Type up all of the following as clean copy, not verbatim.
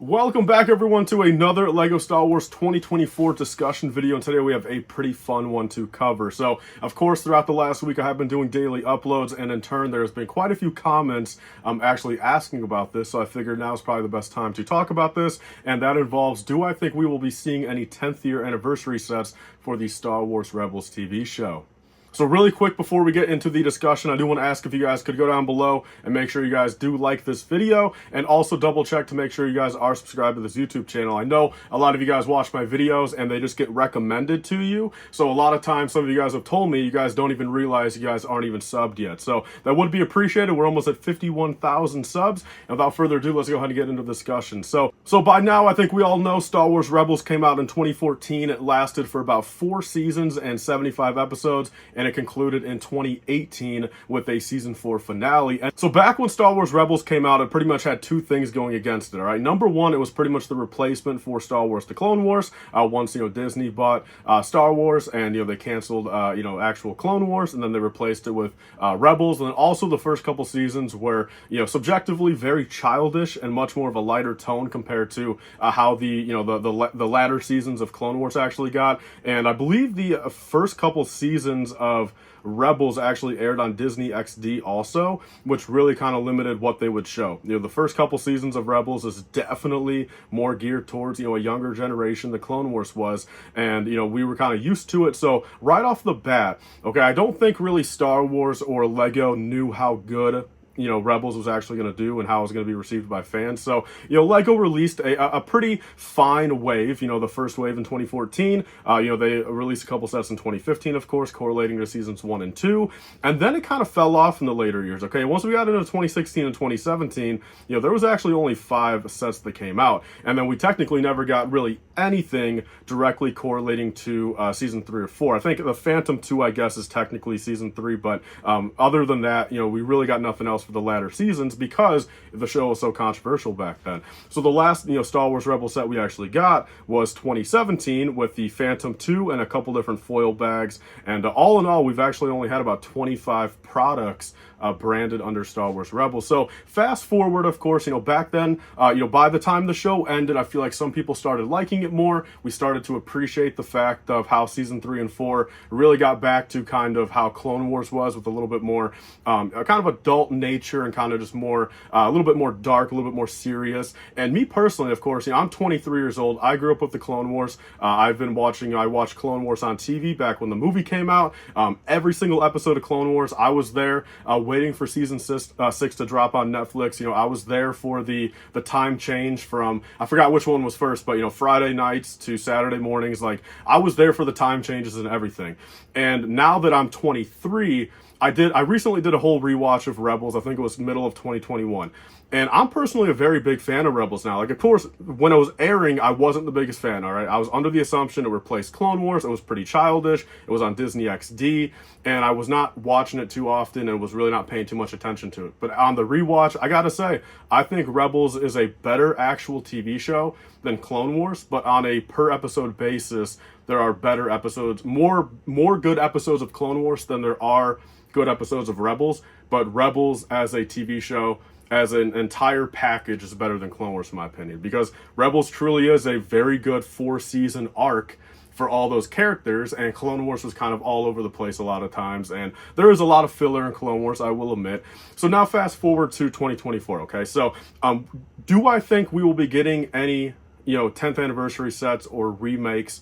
Welcome back everyone to another LEGO Star Wars 2024 discussion video, and today we have a pretty fun one to cover. So, of course, throughout the last week I have been doing daily uploads, and in turn there's been quite a few comments actually asking about this, so I figured now is probably the best time to talk about this, and that involves, do I think we will be seeing any 10th year anniversary sets for the Star Wars Rebels TV show? So really quick before we get into the discussion, I do want to ask if you guys could go down below and make sure you guys do like this video, and also double check to make sure you guys are subscribed to this YouTube channel. I know a lot of you guys watch my videos and they just get recommended to you, so a lot of times some of you guys have told me you guys don't even realize you guys aren't even subbed yet. So that would be appreciated. We're almost at 51,000 subs, and without further ado, let's go ahead and get into the discussion. So by now I think we all know Star Wars Rebels came out in 2014. It lasted for about 4 seasons and 75 episodes, and it concluded in 2018 with a season 4 finale. And so back when Star Wars Rebels came out, it pretty much had 2 things going against it. All right, number one, it was pretty much the replacement for Star Wars: The Clone Wars. Once Disney bought Star Wars, and they canceled actual Clone Wars, and then they replaced it with Rebels. And then also the first couple seasons were subjectively very childish and much more of a lighter tone compared to how the latter seasons of Clone Wars actually got. And I believe the first couple seasons of Rebels actually aired on Disney XD also, which really kind of limited what they would show. The first couple seasons of Rebels is definitely more geared towards a younger generation. The Clone Wars was, and we were kind of used to it. So right off the bat, okay, I don't think really Star Wars or Lego knew how good Rebels was actually going to do and how it was going to be received by fans. So, Lego released a pretty fine wave, the first wave in 2014. They released a couple sets in 2015, of course, correlating to seasons 1 and 2. And then it kind of fell off in the later years, okay? Once we got into 2016 and 2017, there was actually only 5 sets that came out. And then we technically never got really anything directly correlating to season 3 or 4. I think the Phantom 2, I guess, is technically season 3, but other than that, we really got nothing else for the latter seasons because the show was so controversial back then. So the last Star Wars Rebels set we actually got was 2017 with the Phantom 2 and a couple different foil bags, and all in all we've actually only had about 25 products branded under Star Wars Rebels. So fast forward, of course, back then, by the time the show ended, I feel like some people started liking it more. We started to appreciate the fact of how season 3 and 4 really got back to kind of how Clone Wars was, with a little bit more kind of adult nature and kind of just more, a little bit more dark, a little bit more serious. And me personally, of course, I'm 23 years old. I grew up with the Clone Wars. I watched Clone Wars on TV back when the movie came out. Every single episode of Clone Wars, I was there waiting for season 6 to drop on Netflix. I was there for the time change from, I forgot which one was first, but Friday nights to Saturday mornings. Like, I was there for the time changes and everything. And now that I'm 23, I recently did a whole rewatch of Rebels. I think it was middle of 2021. And I'm personally a very big fan of Rebels now. Like, of course, when it was airing, I wasn't the biggest fan, all right? I was under the assumption it replaced Clone Wars. It was pretty childish. It was on Disney XD, and I was not watching it too often and was really not paying too much attention to it. But on the rewatch, I gotta say, I think Rebels is a better actual TV show than Clone Wars, but on a per episode basis, there are better episodes, more good episodes of Clone Wars than there are good episodes of Rebels. But Rebels as a TV show, as an entire package, is better than Clone Wars in my opinion, because Rebels truly is a very good 4-season arc for all those characters, and Clone Wars was kind of all over the place a lot of times, and there is a lot of filler in Clone Wars, I will admit. So now fast forward to 2024, okay? So do I think we will be getting any 10th anniversary sets or remakes,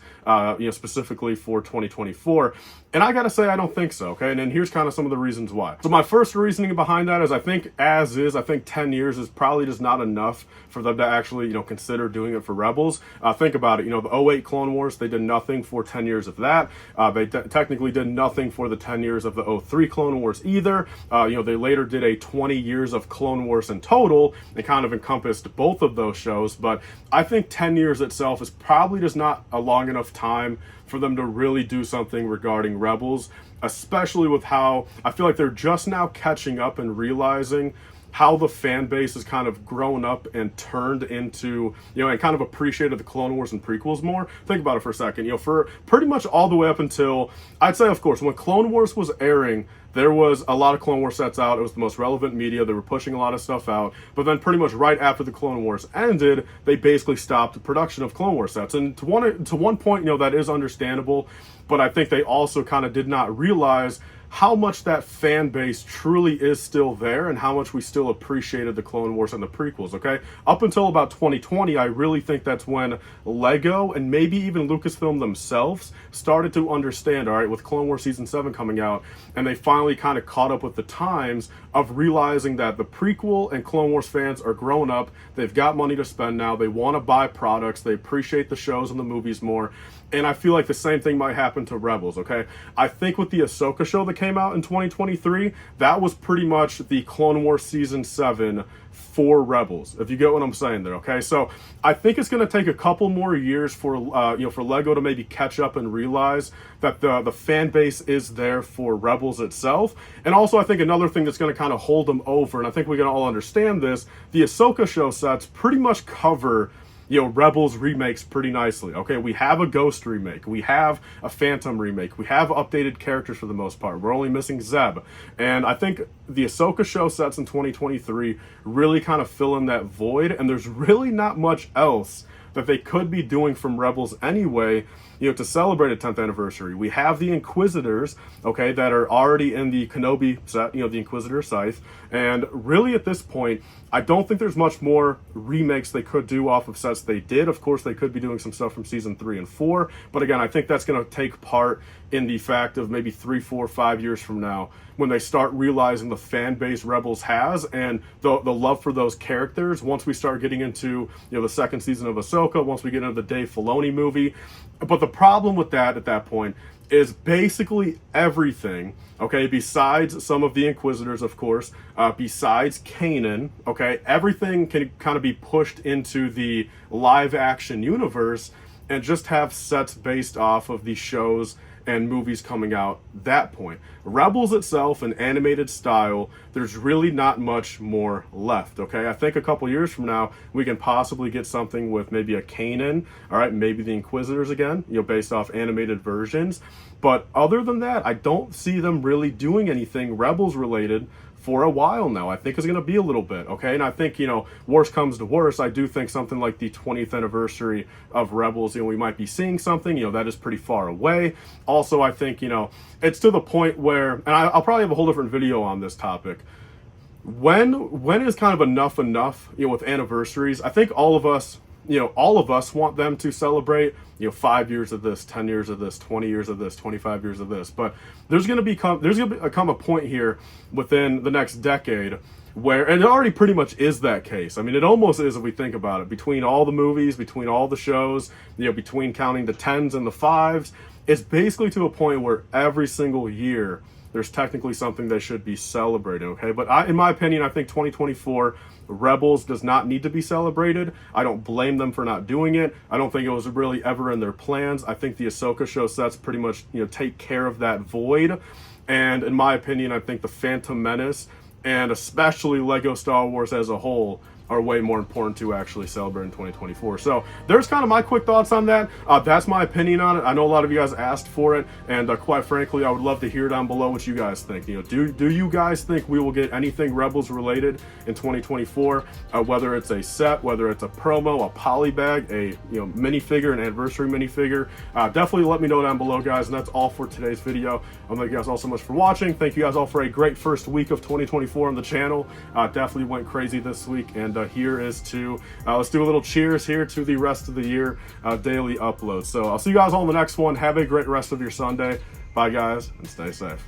specifically for 2024? And I gotta say, I don't think so, okay? And then here's kind of some of the reasons why. So my first reasoning behind that is I think 10 years is probably just not enough for them to actually, consider doing it for Rebels. Think about it, the 08 Clone Wars, they did nothing for 10 years of that. They technically did nothing for the 10 years of the 03 Clone Wars either. They later did a 20 years of Clone Wars in total. It kind of encompassed both of those shows, but I think 10 years itself is probably just not a long enough time for them to really do something regarding Rebels, especially with how I feel like they're just now catching up and realizing how the fan base has kind of grown up and turned into, and kind of appreciated the Clone Wars and prequels more. Think about it for a second. For pretty much all the way up until, I'd say, of course, when Clone Wars was airing, there was a lot of Clone Wars sets out. It was the most relevant media. They were pushing a lot of stuff out. But then pretty much right after the Clone Wars ended, they basically stopped the production of Clone Wars sets. And to one point, that is understandable. But I think they also kind of did not realize how much that fan base truly is still there and how much we still appreciated the Clone Wars and the prequels, okay? Up until about 2020, I really think that's when Lego and maybe even Lucasfilm themselves started to understand, all right, with Clone Wars Season 7 coming out, and they finally kind of caught up with the times of realizing that the prequel and Clone Wars fans are grown up, they've got money to spend now, they want to buy products, they appreciate the shows and the movies more. And I feel like the same thing might happen to Rebels, okay? I think with the Ahsoka show that came out in 2023, that was pretty much the Clone Wars Season 7 for Rebels, if you get what I'm saying there, okay? So I think it's going to take a couple more years for, for Lego to maybe catch up and realize that the fan base is there for Rebels itself. And also I think another thing that's going to kind of hold them over, and I think we can all understand this, the Ahsoka show sets pretty much cover Rebels remakes pretty nicely. Okay, we have a Ghost remake, we have a Phantom remake, we have updated characters for the most part. We're only missing Zeb. And I think the Ahsoka show sets in 2023 really kind of fill in that void, and there's really not much else that they could be doing from Rebels anyway, to celebrate a 10th anniversary. We have the Inquisitors, okay, that are already in the Kenobi set, the Inquisitor Scythe, and really at this point, I don't think there's much more remakes they could do off of sets they did. Of course, they could be doing some stuff from Season 3 and 4, but again, I think that's going to take part in the fact of maybe 3, 4, 5 years from now, when they start realizing the fan base Rebels has and the love for those characters. Once we start getting into the second season of Ahsoka, once we get into the Dave Filoni movie. But the problem with that at that point is basically everything, okay, besides some of the Inquisitors, of course, besides Kanan, okay, everything can kind of be pushed into the live action universe and just have sets based off of the shows and movies coming out that point. Rebels itself, in animated style, there's really not much more left, okay? I think a couple years from now, we can possibly get something with maybe a Kanan, all right, maybe the Inquisitors again, based off animated versions. But other than that, I don't see them really doing anything Rebels related for a while now. I think it's going to be a little bit, okay? And I think, worst comes to worst, I do think something like the 20th anniversary of Rebels, we might be seeing something, that is pretty far away. Also, I think, it's to the point where, and I'll probably have a whole different video on this topic, when is kind of enough, with anniversaries? I think all of us want them to celebrate, 5 years of this, 10 years of this, 20 years of this, 25 years of this. But there's going to come a point here within the next decade where, and it already pretty much is that case. I mean, it almost is if we think about it. Between all the movies, between all the shows, between counting the 10s and the 5s, it's basically to a point where every single year there's technically something they should be celebrating, okay? But in my opinion, I think 2024 Rebels does not need to be celebrated. I don't blame them for not doing it. I don't think it was really ever in their plans. I think the Ahsoka show sets pretty much, take care of that void. And in my opinion, I think the Phantom Menace and especially Lego Star Wars as a whole are way more important to actually celebrate in 2024. So there's kind of my quick thoughts on that. That's my opinion on it. I know a lot of you guys asked for it, and quite frankly, I would love to hear down below what you guys think. Do you guys think we will get anything Rebels related in 2024? Whether it's a set, whether it's a promo, a polybag, a minifigure, an anniversary minifigure. Definitely let me know down below, guys. And that's all for today's video. Thank you guys all so much for watching. Thank you guys all for a great first week of 2024 on the channel. Definitely went crazy this week, and here is to let's do a little cheers here to the rest of the year daily uploads. So I'll see you guys all in the next one. Have a great rest of your Sunday. Bye guys, and stay safe.